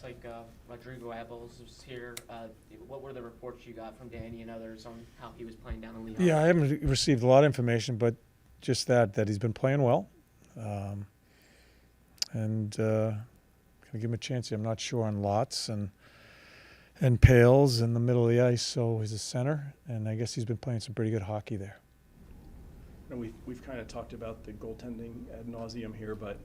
like Rodrigo Abels was here. What were the reports you got from Danny and others on how he was playing down in Lehigh? Yeah, I haven't received a lot of information, but just that he's been playing well. And gonna give him a chance. I'm not sure on Lots and Pails in the middle of the ice, so he's a center, and I guess he's been playing some pretty good hockey there. We've kind of talked about the goaltending ad nauseum here, but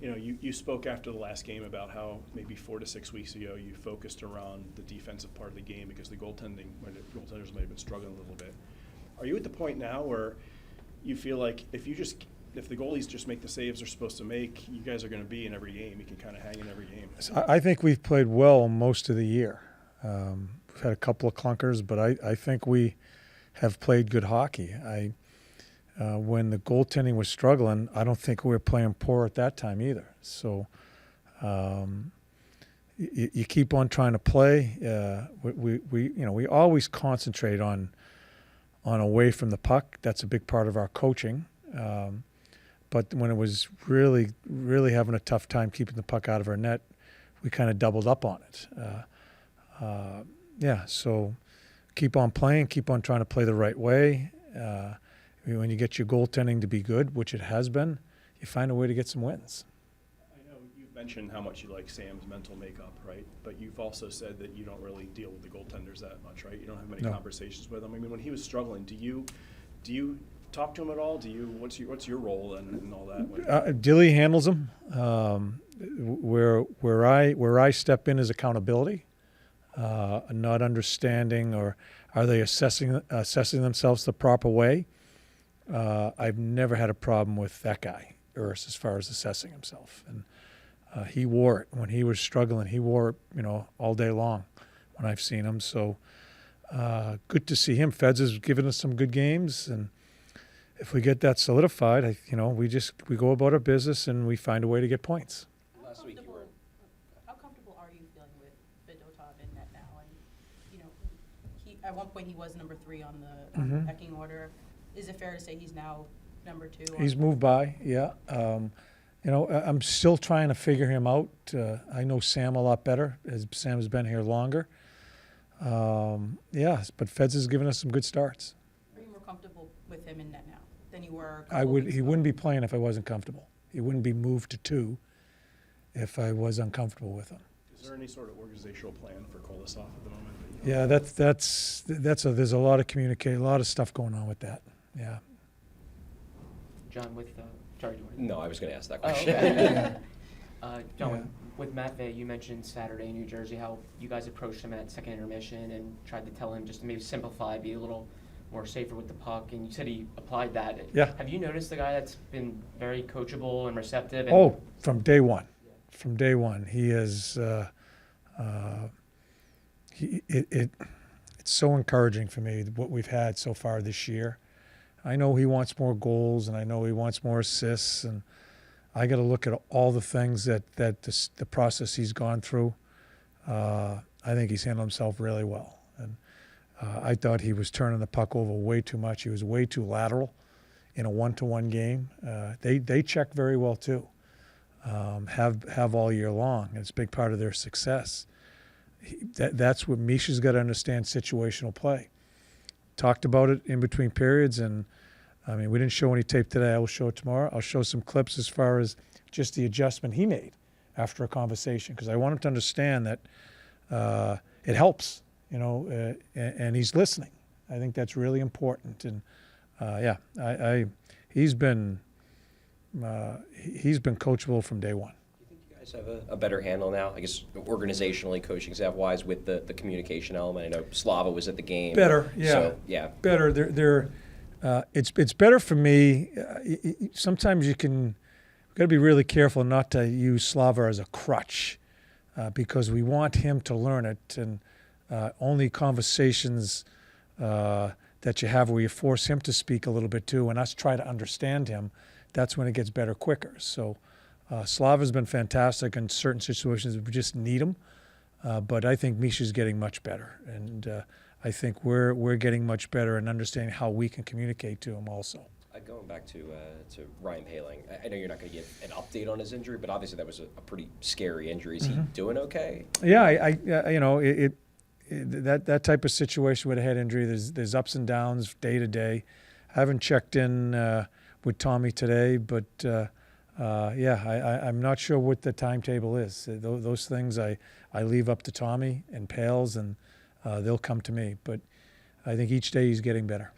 you spoke after the last game about how maybe 4 to 6 weeks ago you focused around the defensive part of the game because the goaltenders might have been struggling a little bit. Are you at the point now where you feel like if the goalies just make the saves they're supposed to make, you guys are going to be in every game? You can kind of hang in every game. I think we've played well most of the year. We've had a couple of clunkers, but I think we have played good hockey. When the goaltending was struggling, I don't think we were playing poor at that time either. So you keep on trying to play. We always concentrate on away from the puck. That's a big part of our coaching. But when it was really, really having a tough time keeping the puck out of our net, we kind of doubled up on it. So keep on playing, keep on trying to play the right way. When you get your goaltending to be good, which it has been, you find a way to get some wins. I know you've mentioned how much you like Sam's mental makeup, right? But you've also said that you don't really deal with the goaltenders that much, right? You don't have many conversations with them. I mean, when he was struggling, do you talk to him at all? What's your role and all that? Dilly handles them. Where I step in is accountability, not understanding, or are they assessing themselves the proper way? I've never had a problem with that guy, Urs, as far as assessing himself. And he wore it when he was struggling. He wore it, all day long when I've seen him. So good to see him. Feds has given us some good games, and if we get that solidified, we go about our business and we find a way to get points. How comfortable are you feeling with Fedotov in net now? And at one point he was number 3 on the pecking order. Is it fair to say he's now number 2? He's moved by, yeah. I'm still trying to figure him out. I know Sam a lot better, as Sam has been here longer. But Feds has given us some good starts. Are you more comfortable with him in net now than you were? He wouldn't be playing if I wasn't comfortable. He wouldn't be moved to 2 if I was uncomfortable with him. Is there any sort of organizational plan for Kolosov at the moment? Yeah, there's a lot of communication, a lot of stuff going on with that. Yeah. John, sorry, Jordan. No, I was going to ask that question. John, with Matt Vey, you mentioned Saturday in New Jersey how you guys approached him at second intermission and tried to tell him just to maybe simplify, be a little more safer with the puck, and you said he applied that. Yeah. Have you noticed the guy that's been very coachable and receptive? From day one. Yeah. From day one. He is it's so encouraging for me what we've had so far this year. I know he wants more goals, and I know he wants more assists, and I got to look at all the things that the process he's gone through. I think he's handled himself really well, and I thought he was turning the puck over way too much. He was way too lateral in a 1-to-1 game. They check very well too. Have all year long. It's a big part of their success. That's what Misha's got to understand: situational play. Talked about it in between periods, and we didn't show any tape today. I will show it tomorrow. I'll show some clips as far as just the adjustment he made after a conversation, because I want him to understand that it helps, and he's listening. I think that's really important. And he's been coachable from day one. Guys have a better handle now, I guess, organizationally, coaching staff-wise, with the communication element. I know Slava was at the game. Better, yeah. So, yeah. Better. It's better for me. Sometimes we've got to be really careful not to use Slava as a crutch, because we want him to learn it, and only conversations that you have where you force him to speak a little bit too, and us try to understand him, that's when it gets better quicker. So Slava's been fantastic in certain situations. We just need him. But I think Misha's getting much better. And I think we're getting much better in understanding how we can communicate to him also. I going back to Ryan Paling, I know you're not going to give an update on his injury, but obviously that was a pretty scary injury. Is he doing okay? Yeah, that type of situation with a head injury, there's ups and downs day to day. I haven't checked in with Tommy today, but I'm not sure what the timetable is. Those things I leave up to Tommy and Pales, and they'll come to me. But I think each day he's getting better.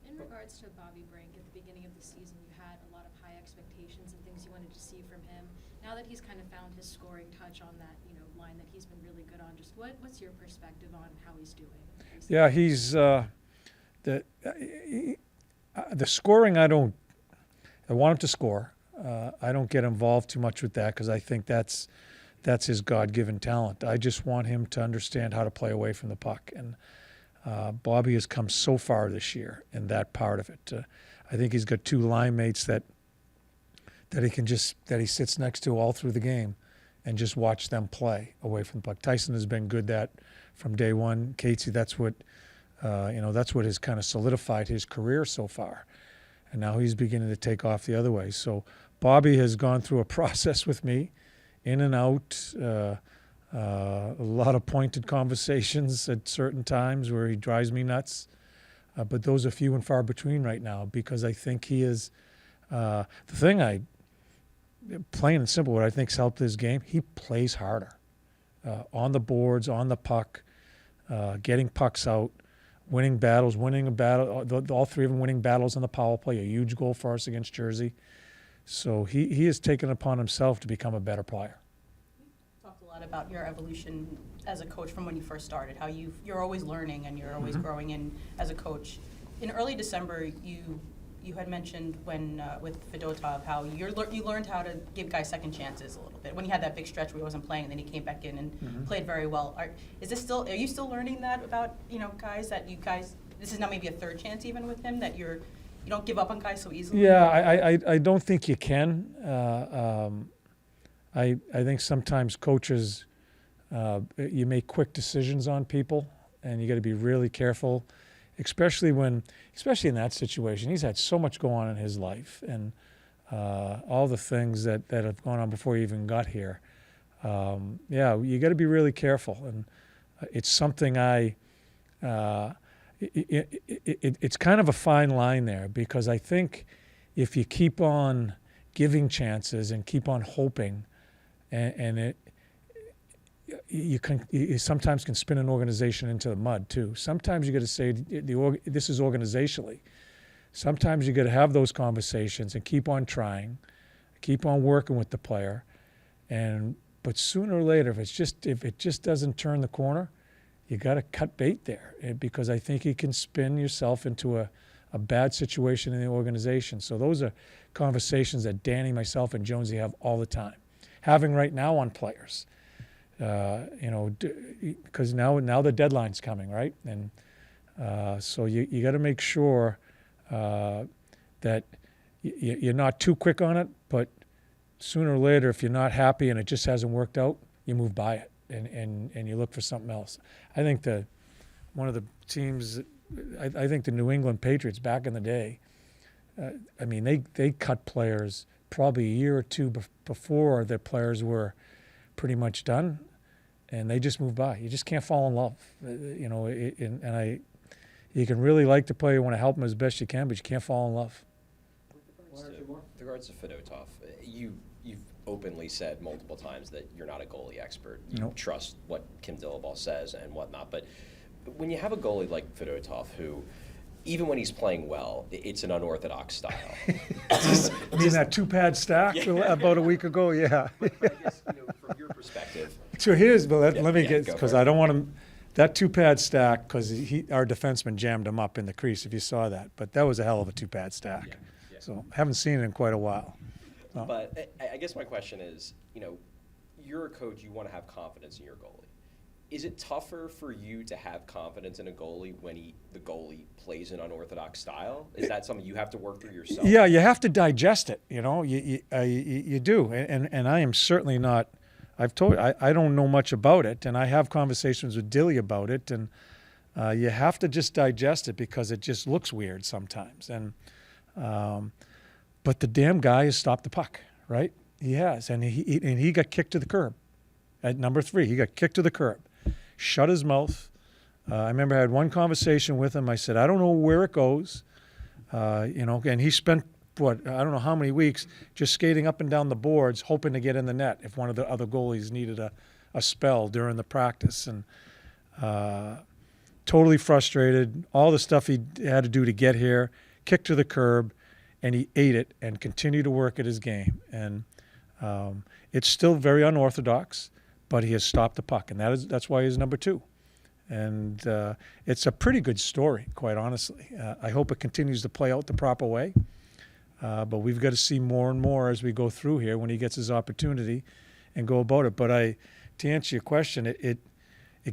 In regards to Bobby Brink, at the beginning of the season, you had a lot of high expectations and things you wanted to see from him. Now that he's kind of found his scoring touch on that, line that he's been really good on, just what's your perspective on how he's doing? Yeah, he's the scoring. I want him to score. I don't get involved too much with that because I think that's his God-given talent. I just want him to understand how to play away from the puck. And Bobby has come so far this year in that part of it. I think he's got two line mates that he sits next to all through the game and just watch them play away from the puck. Tyson has been good that from day one. Casey, that's what has kind of solidified his career so far. And now he's beginning to take off the other way. So Bobby has gone through a process with me, in and out, a lot of pointed conversations at certain times where he drives me nuts. But those are few and far between right now because I think he is plain and simple, what I think's helped his game, he plays harder. On the boards, on the puck, getting pucks out, winning battles, winning a battle, all three of them winning battles on the power play, a huge goal for us against Jersey. So he has taken it upon himself to become a better player. Talked a lot about your evolution as a coach from when you first started, how you're always learning and you're always growing in as a coach. In early December, you had mentioned when with Fedotov how you learned how to give guys second chances a little bit. When he had that big stretch where he wasn't playing and then he came back in and played very well. Are you still learning that about guys that this is now maybe a third chance even with him that you don't give up on guys so easily? Yeah, I don't think you can. I think sometimes coaches you make quick decisions on people and you got to be really careful. Especially in that situation, he's had so much go on in his life and all the things that have gone on before he even got here. You got to be really careful, and it's something it's kind of a fine line there because I think if you keep on giving chances and keep on hoping, and you sometimes can spin an organization into the mud too. Sometimes you got to say this is organizationally. Sometimes you got to have those conversations and keep on trying, keep on working with the player, but sooner or later, if it just doesn't turn the corner, you got to cut bait there because I think you can spin yourself into a bad situation in the organization. So those are conversations that Danny, myself, and Jonesy have all the time, having right now on players. Because now the deadline's coming, right? And so you got to make sure that you're not too quick on it, but sooner or later, if you're not happy and it just hasn't worked out, you move by it and you look for something else. I think one of the teams, I think the New England Patriots back in the day, they cut players probably a year or two before their players were pretty much done, and they just move by. You just can't fall in love, you can really like the player, you want to help him as best you can, but you can't fall in love. With regards to Fedotov, you've openly said multiple times that you're not a goalie expert. You trust what Kim Dillaball says and whatnot, but when you have a goalie like Fedotov who, even when he's playing well, it's an unorthodox style. That two-pad stack about a week ago? Yeah. But I guess, from your perspective. So let me get, because I don't want to, that two-pad stack, because our defenseman jammed him up in the crease, if you saw that. But that was a hell of a two-pad stack. Yeah. So haven't seen it in quite a while. So. But I guess my question is, you're a coach, you want to have confidence in your goalie. Is it tougher for you to have confidence in a goalie when the goalie plays an unorthodox style? Is that something you have to work through yourself? Yeah, you have to digest it. You do, and I am certainly not. I don't know much about it, and I have conversations with Dilly about it, and you have to just digest it because it just looks weird sometimes. And But the damn guy has stopped the puck, right? He has, and he got kicked to the curb at number 3. He got kicked to the curb, shut his mouth. I remember I had one conversation with him. I said, I don't know where it goes, and he spent, I don't know how many weeks just skating up and down the boards, hoping to get in the net if one of the other goalies needed a spell during the practice. And totally frustrated, all the stuff he had to do to get here, kicked to the curb, and he ate it and continued to work at his game. And it's still very unorthodox, but he has stopped the puck, and that's why he's number 2. And it's a pretty good story, quite honestly. I hope it continues to play out the proper way. But we've got to see more and more as we go through here when he gets his opportunity and go about it. But to answer your question, it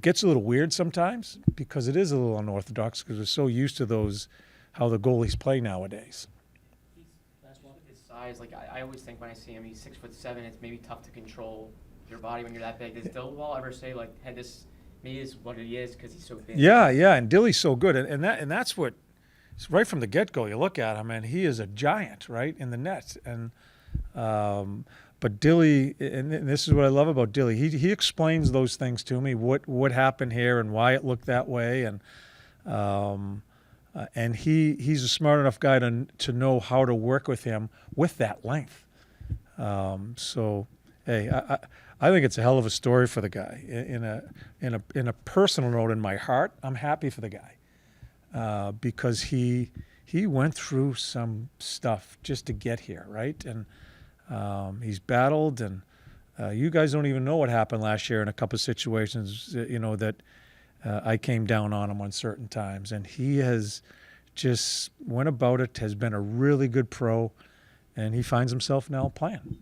gets a little weird sometimes because it is a little unorthodox because we're so used to how the goalies play nowadays. His size, like I always think when I see him, he's 6'7". It's maybe tough to control your body when you're that big. Does Dilwall ever say like, "Hey, this maybe is what he is because he's so big"? Yeah, and Dilly's so good, and that's what. It's right from the get-go. You look at him, and he is a giant, right, in the net. And but Dilly, and this is what I love about Dilly. He explains those things to me. What happened here and why it looked that way, and he's a smart enough guy to know how to work with him with that length. So hey, I think it's a hell of a story for the guy. In a personal note, in my heart, I'm happy for the guy because he went through some stuff just to get here, right? And he's battled, and you guys don't even know what happened last year in a couple of situations, that I came down on him on certain times, and he has just went about it, has been a really good pro, and he finds himself now playing.